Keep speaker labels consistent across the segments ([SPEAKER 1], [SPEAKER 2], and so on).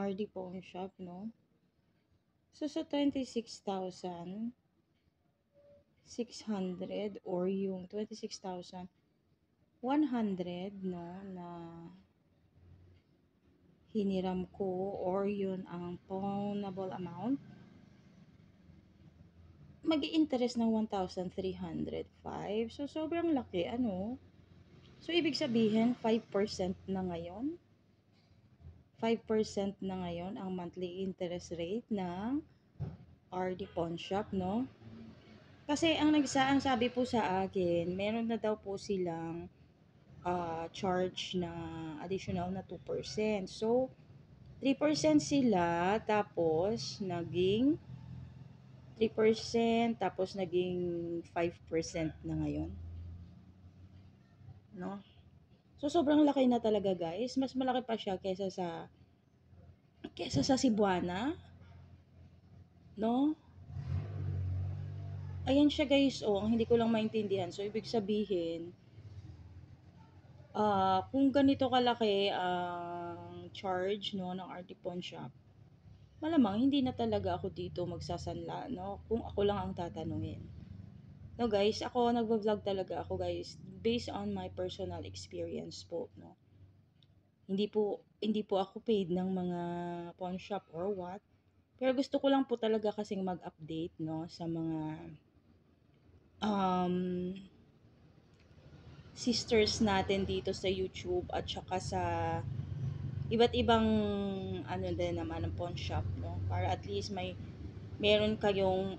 [SPEAKER 1] RD Pawn Shop, no? So, sa 26,600 or yung 26,100, no, na hiniram ko or yun ang pawnable amount, mag-i-interest ng 1,305. So, sobrang laki, ano? So, ibig sabihin, 5% na ngayon. 5% na ngayon ang monthly interest rate ng RD Pawn Shop, no? Kasi ang sabi po sa akin, meron na daw po silang charge na additional na 2%. So, 3% sila, tapos naging 3%, tapos naging 5% na ngayon. No? So, sobrang laki na talaga, guys. Mas malaki pa siya kesa sa Cebuana. No? Ayan siya, guys. Oh, ang hindi ko lang maintindihan. So, ibig sabihin, kung ganito kalaki ang charge, no, ng RD Pawn Shop, malamang hindi na talaga ako dito magsasanla, no? Kung ako lang ang tatanungin. No, guys, ako nagvo-vlog talaga ako, guys, based on my personal experience po, no. Hindi po ako paid ng mga pawn shop or what. Pero gusto ko lang po talaga kasing mag-update, no, sa mga um sisters natin dito sa YouTube at saka sa iba't ibang ano din naman ng pawn shop, no, para at least meron kayong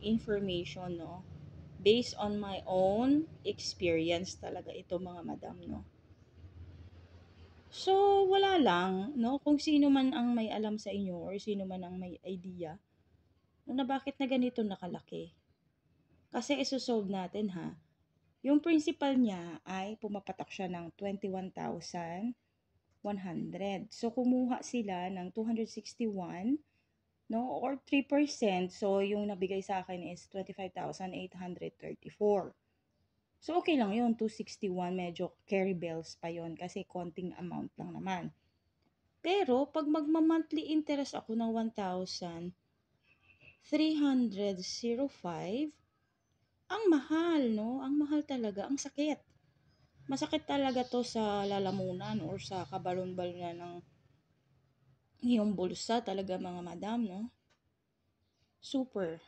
[SPEAKER 1] information, no, based on my own experience talaga ito, mga madam, no. So wala lang, no, kung sino man ang may alam sa inyo or sino man ang may idea, no, na bakit na ganito nakalaki, kasi isosolve natin, ha. Yung principal niya ay pumapatak siya ng 21,100. So, kumuha sila ng 261, no, or 3%. So, yung nabigay sa akin is 25,834. So, okay lang yun, 261. Medyo carry bells pa yon kasi konting amount lang naman. Pero, pag magma-monthly interest ako ng 1,305, ang mahal, no? Ang mahal talaga, ang sakit. Masakit talaga to sa lalamunan or sa kabalon-balunan ng iyong bulsa talaga, mga madam, no? Super.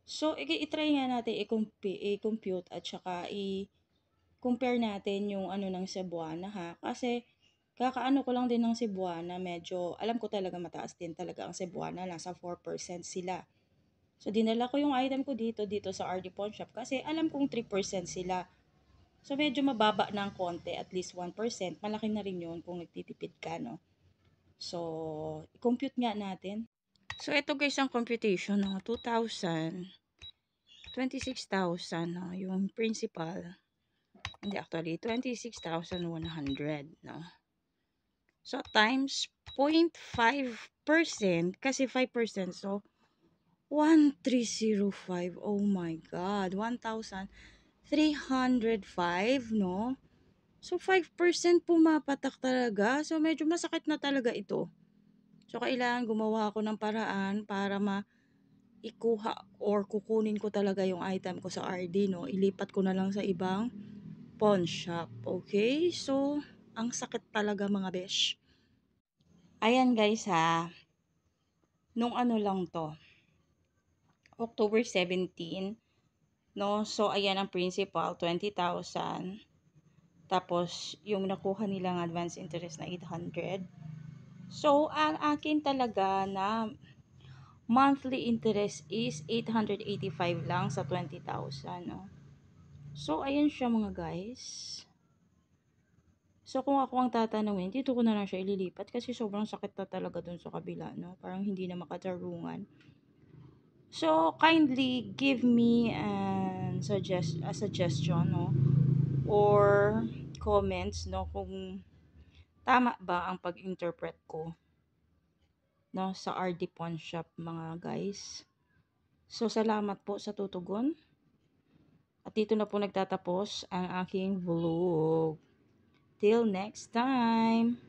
[SPEAKER 1] So, i-try nga natin i-compute at saka i-compare natin yung ano ng Cebuana, ha? Kasi, kakaano ko lang din ng Cebuana, medyo, alam ko talaga mataas din talaga ang Cebuana, nasa 4% sila. So, dinala ko yung item ko dito sa RD Pawn Shop kasi alam kong 3% sila. So, medyo mababa ng konti, at least 1%. Malaki na rin yun kung nagtitipid ka, no? So, i-compute nga natin. So, ito, guys, ang computation, no? 2,000, 26,000, no? Yung principal. Hindi, actually, 26,100, no? So, times 0.5%, kasi 5%, so, 1,305. Oh my God, 1,305, no? So, 5% pumapatak talaga. So, medyo masakit na talaga ito. So, kailangan gumawa ako ng paraan para ikuha or kukunin ko talaga yung item ko sa RD, no? Ilipat ko na lang sa ibang pawn shop. Okay? So, ang sakit talaga, mga besh. Ayan, guys, ha. Nung ano lang to, October 17, no? So, ayan ang principal, 20,000. Tapos, yung nakuha nilang advance interest na 800. So, ang akin talaga na monthly interest is 885 lang sa 20,000, no? So, ayan siya, mga guys. So, kung ako ang tatanungin, dito ko na lang siya ililipat kasi sobrang sakit na talaga dun sa kabila, no? Parang hindi na makatarungan. So, kindly give me a suggestion, no? Or comments, no? Kung tama ba ang pag-interpret ko, no, sa RD Pawn Shop, mga guys. So, salamat po sa tutugon. At dito na po nagtatapos ang aking vlog. Till next time!